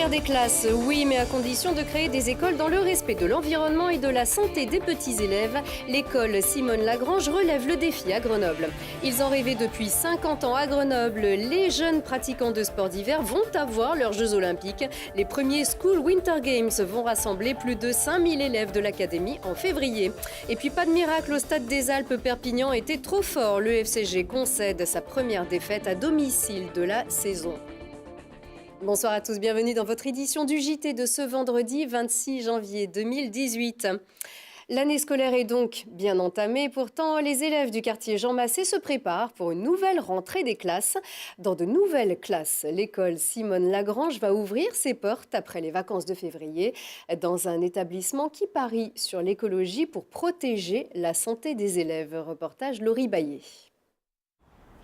Refaire des classes, oui, mais à condition de créer des écoles dans le respect de l'environnement et de la santé des petits élèves. L'école Simone Lagrange relève le défi à Grenoble. Ils en rêvaient depuis 50 ans à Grenoble. Les jeunes pratiquants de sports d'hiver vont avoir leurs Jeux Olympiques. Les premiers School Winter Games vont rassembler plus de 5000 élèves de l'académie en février. Et puis pas de miracle au Stade des Alpes, Perpignan était trop fort. Le FCG concède sa première défaite à domicile de la saison. Bonsoir à tous, bienvenue dans votre édition du JT de ce vendredi 26 janvier 2018. L'année scolaire est donc bien entamée, pourtant les élèves du quartier Jean Massé se préparent pour une nouvelle rentrée des classes. Dans de nouvelles classes, l'école Simone Lagrange va ouvrir ses portes après les vacances de février dans un établissement qui parie sur l'écologie pour protéger la santé des élèves. Reportage Laurie Baillet.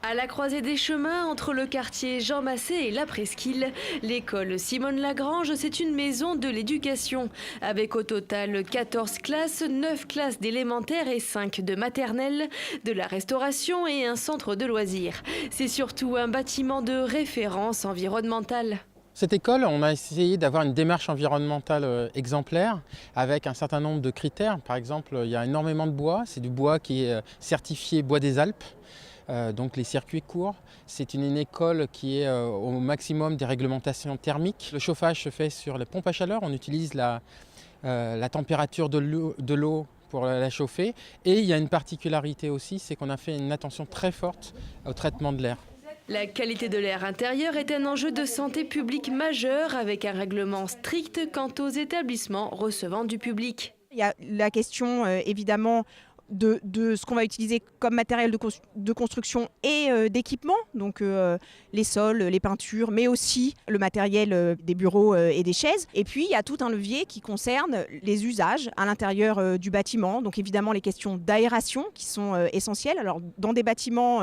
À la croisée des chemins entre le quartier Jean Massé et la Presqu'île, l'école Simone Lagrange, c'est une maison de l'éducation. Avec au total 14 classes, 9 classes d'élémentaire et 5 de maternelle, de la restauration et un centre de loisirs. C'est surtout un bâtiment de référence environnementale. Cette école, on a essayé d'avoir une démarche environnementale exemplaire avec un certain nombre de critères. Par exemple, il y a énormément de bois. C'est du bois qui est certifié bois des Alpes. Donc les circuits courts. C'est une école qui est au maximum des réglementations thermiques. Le chauffage se fait sur les pompes à chaleur. On utilise la température de l'eau pour la chauffer. Et il y a une particularité aussi, c'est qu'on a fait une attention très forte au traitement de l'air. La qualité de l'air intérieur est un enjeu de santé publique majeur avec un règlement strict quant aux établissements recevant du public. Il y a la question évidemment de ce qu'on va utiliser comme matériel de construction et d'équipement, donc les sols, les peintures, mais aussi le matériel des bureaux et des chaises. Et puis il y a tout un levier qui concerne les usages à l'intérieur du bâtiment, donc évidemment les questions d'aération qui sont essentielles. Alors dans des bâtiments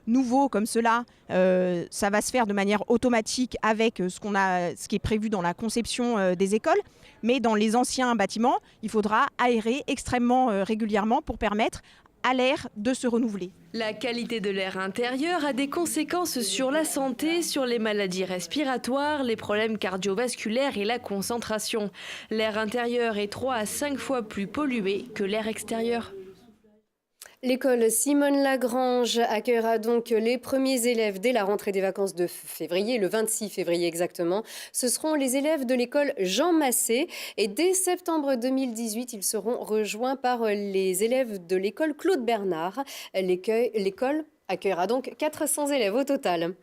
nouveaux comme cela, ça va se faire de manière automatique avec ce qui est prévu dans la conception des écoles. Mais dans les anciens bâtiments, il faudra aérer extrêmement régulièrement pour permettre à l'air de se renouveler. La qualité de l'air intérieur a des conséquences sur la santé, sur les maladies respiratoires, les problèmes cardiovasculaires et la concentration. L'air intérieur est 3 à 5 fois plus pollué que l'air extérieur. L'école Simone Lagrange accueillera donc les premiers élèves dès la rentrée des vacances de février, le 26 février exactement. Ce seront les élèves de l'école Jean Massé et dès septembre 2018, ils seront rejoints par les élèves de l'école Claude Bernard. L'école accueillera donc 400 élèves au total.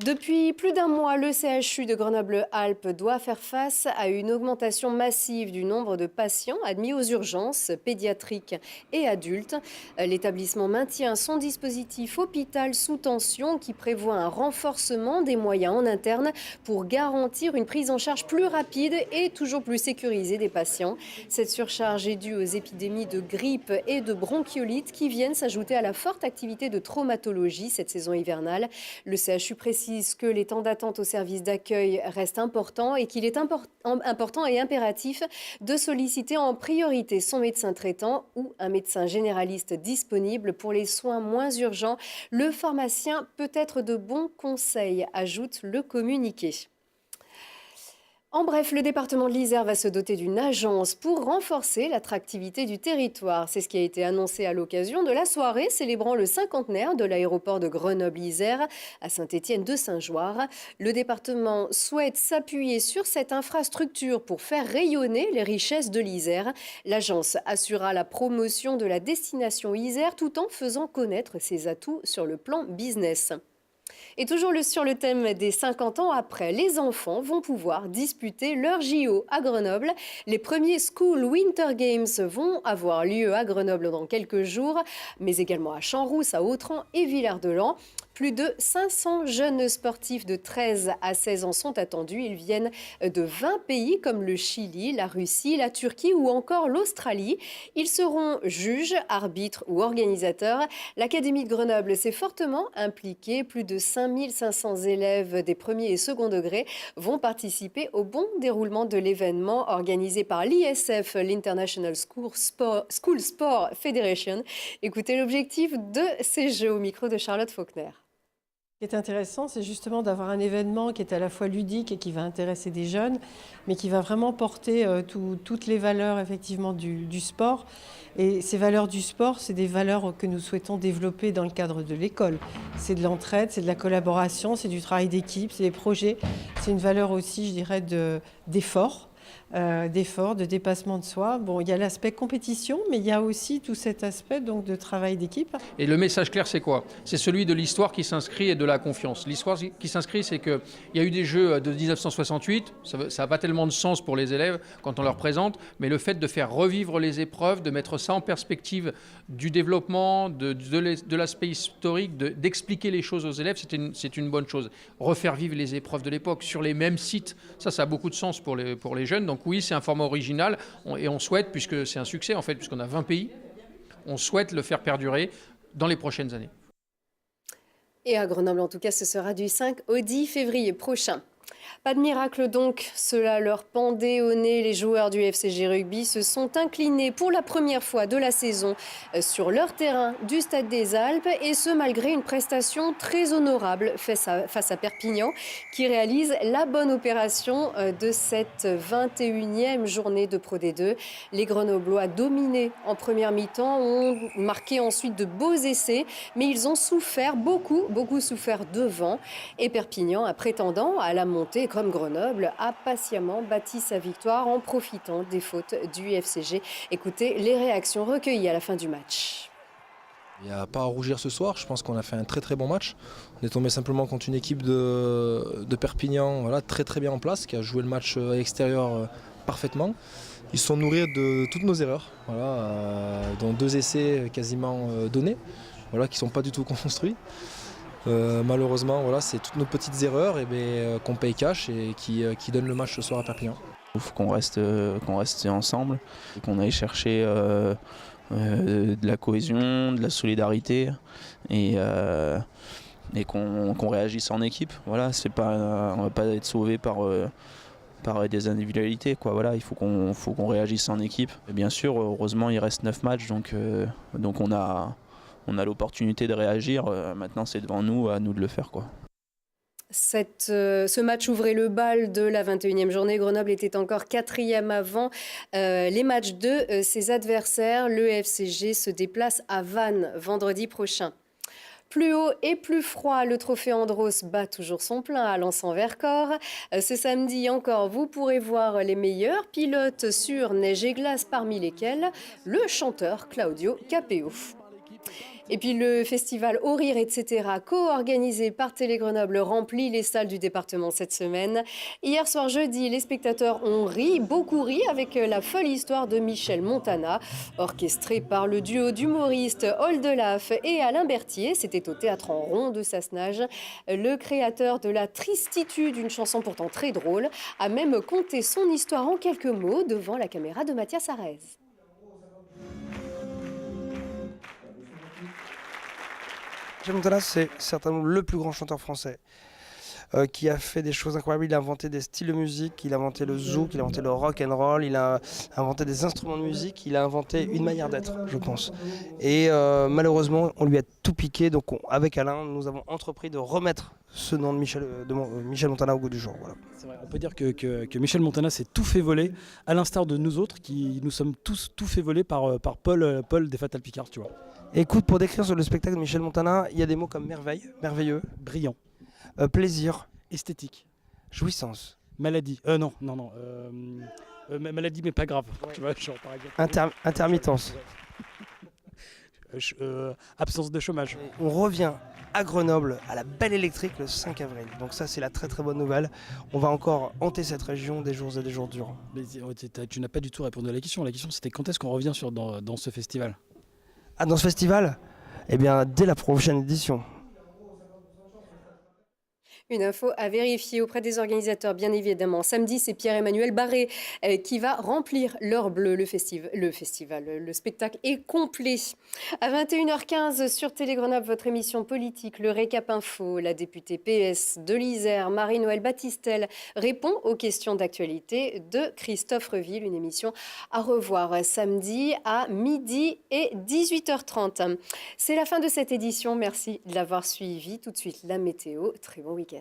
Depuis plus d'un mois, le CHU de Grenoble-Alpes doit faire face à une augmentation massive du nombre de patients admis aux urgences pédiatriques et adultes. L'établissement maintient son dispositif hôpital sous tension qui prévoit un renforcement des moyens en interne pour garantir une prise en charge plus rapide et toujours plus sécurisée des patients. Cette surcharge est due aux épidémies de grippe et de bronchiolite qui viennent s'ajouter à la forte activité de traumatologie cette saison hivernale. Le CHU précise que les temps d'attente au service d'accueil restent importants et qu'il est important et impératif de solliciter en priorité son médecin traitant ou un médecin généraliste disponible pour les soins moins urgents. Le pharmacien peut être de bons conseils, ajoute le communiqué. En bref, le département de l'Isère va se doter d'une agence pour renforcer l'attractivité du territoire. C'est ce qui a été annoncé à l'occasion de la soirée célébrant le cinquantenaire de l'aéroport de Grenoble-Isère à Saint-Étienne-de-Saint-Joire. Le département souhaite s'appuyer sur cette infrastructure pour faire rayonner les richesses de l'Isère. L'agence assurera la promotion de la destination Isère tout en faisant connaître ses atouts sur le plan business. Et toujours sur le thème des 50 ans après, les enfants vont pouvoir disputer leur JO à Grenoble. Les premiers School Winter Games vont avoir lieu à Grenoble dans quelques jours, mais également à Champs-Rousse, à Autran et Villard-de-Lans. Plus de 500 jeunes sportifs de 13 à 16 ans sont attendus. Ils viennent de 20 pays comme le Chili, la Russie, la Turquie ou encore l'Australie. Ils seront juges, arbitres ou organisateurs. L'Académie de Grenoble s'est fortement impliquée. Plus de 5500 élèves des premiers et second degrés vont participer au bon déroulement de l'événement organisé par l'ISF, l'International School Sport Federation. Écoutez l'objectif de ces Jeux au micro de Charlotte Faulkner. Ce qui est intéressant, c'est justement d'avoir un événement qui est à la fois ludique et qui va intéresser des jeunes, mais qui va vraiment porter toutes les valeurs effectivement du sport. Et ces valeurs du sport, c'est des valeurs que nous souhaitons développer dans le cadre de l'école. C'est de l'entraide, c'est de la collaboration, c'est du travail d'équipe, c'est des projets. C'est une valeur aussi, je dirais, d'effort. De dépassement de soi. Bon, il y a l'aspect compétition, mais il y a aussi tout cet aspect donc, de travail d'équipe. Et le message clair, c'est quoi? C'est celui de l'histoire qui s'inscrit et de la confiance. L'histoire qui s'inscrit, c'est qu'il y a eu des jeux de 1968, ça n'a pas tellement de sens pour les élèves quand on leur présente, mais le fait de faire revivre les épreuves, de mettre ça en perspective du développement, de l'aspect historique, d'expliquer les choses aux élèves, c'est une bonne chose. Refaire vivre les épreuves de l'époque sur les mêmes sites, ça a beaucoup de sens pour les jeunes. Donc oui, c'est un format original et on souhaite, puisque c'est un succès en fait, puisqu'on a 20 pays, on souhaite le faire perdurer dans les prochaines années. Et à Grenoble, en tout cas, ce sera du 5 au 10 février prochain. Pas de miracle donc, cela leur pendait au nez. Les joueurs du FCG Rugby se sont inclinés pour la première fois de la saison sur leur terrain du Stade des Alpes, et ce malgré une prestation très honorable face à Perpignan, qui réalise la bonne opération de cette 21e journée de Pro D2. Les Grenoblois dominés en première mi-temps, ont marqué ensuite de beaux essais, mais ils ont souffert, beaucoup souffert devant, et Perpignan, prétendant à la montée comme Grenoble, a patiemment bâti sa victoire en profitant des fautes du FCG. Écoutez les réactions recueillies à la fin du match. Il n'y a pas à rougir ce soir, je pense qu'on a fait un très bon match. On est tombé simplement contre une équipe de Perpignan, voilà, très bien en place, qui a joué le match à l'extérieur parfaitement. Ils se sont nourris de toutes nos erreurs, voilà, dont 2 essais quasiment donnés, voilà, qui ne sont pas du tout construits. Malheureusement, voilà, c'est toutes nos petites erreurs qu'on paye cash et qui donnent le match ce soir à Perpignan. Il faut qu'on reste ensemble, qu'on aille chercher de la cohésion, de la solidarité et qu'on réagisse en équipe. Voilà, on ne va pas être sauvé par des individualités, quoi. Voilà, il faut qu'on réagisse en équipe. Et bien sûr, heureusement, il reste 9 matchs, donc on a l'opportunité de réagir. Maintenant, c'est devant nous, à nous de le faire, quoi. Ce match ouvrait le bal de la 21e journée. Grenoble était encore 4e avant les matchs de ses adversaires. Le FCG se déplace à Vannes vendredi prochain. Plus haut et plus froid, le trophée Andros bat toujours son plein à Lens-en-Vercors. Ce samedi encore, vous pourrez voir les meilleurs pilotes sur neige et glace, parmi lesquels le chanteur Claudio Capeo. Et puis le festival Au Rire, etc., co-organisé par Télé Grenoble, remplit les salles du département cette semaine. Hier soir jeudi, les spectateurs ont ri, beaucoup ri, avec la folle histoire de Michel Montana, orchestrée par le duo d'humoristes Oldelaf et Alain Berthier. C'était au Théâtre en Rond de Sassenage. Le créateur de la tristitude, une chanson pourtant très drôle, a même conté son histoire en quelques mots devant la caméra de Mathias Arez. Michel Montana, c'est certainement le plus grand chanteur français qui a fait des choses incroyables. Il a inventé des styles de musique, il a inventé le zouk, il a inventé le rock and roll, il a inventé des instruments de musique, il a inventé une manière d'être, je pense. Et malheureusement, on lui a tout piqué. Donc avec Alain, nous avons entrepris de remettre ce nom de Michel Montana au goût du jour. Voilà. C'est vrai, on peut dire que Michel Montana s'est tout fait voler, à l'instar de nous autres, qui nous sommes tous tout fait voler par Paul des Fatal Picards, tu vois. Écoute, pour décrire sur le spectacle de Michel Montana, il y a des mots comme merveille, merveilleux, brillant, plaisir, esthétique, jouissance, maladie, maladie mais pas grave, ouais. Tu vois, genre, par exemple, intermittence, absence de chômage. On revient à Grenoble à la Belle Électrique le 5 avril, donc ça c'est la très bonne nouvelle. On va encore hanter cette région des jours et des jours durant. Mais tu n'as pas du tout répondu à la question c'était quand est-ce qu'on revient dans ce festival? Ah, dans ce festival ? Eh bien, dès la prochaine édition. Une info à vérifier auprès des organisateurs, bien évidemment. Samedi, c'est Pierre-Emmanuel Barré qui va remplir l'heure bleue. Le spectacle est complet. À 21h15 sur Télé Grenoble, votre émission politique, le Récap Info. La députée PS de l'Isère, Marie-Noëlle Battistel, répond aux questions d'actualité de Christophe Reville. Une émission à revoir samedi à midi et 18h30. C'est la fin de cette édition. Merci de l'avoir suivi. Tout de suite, la météo. Très bon week-end.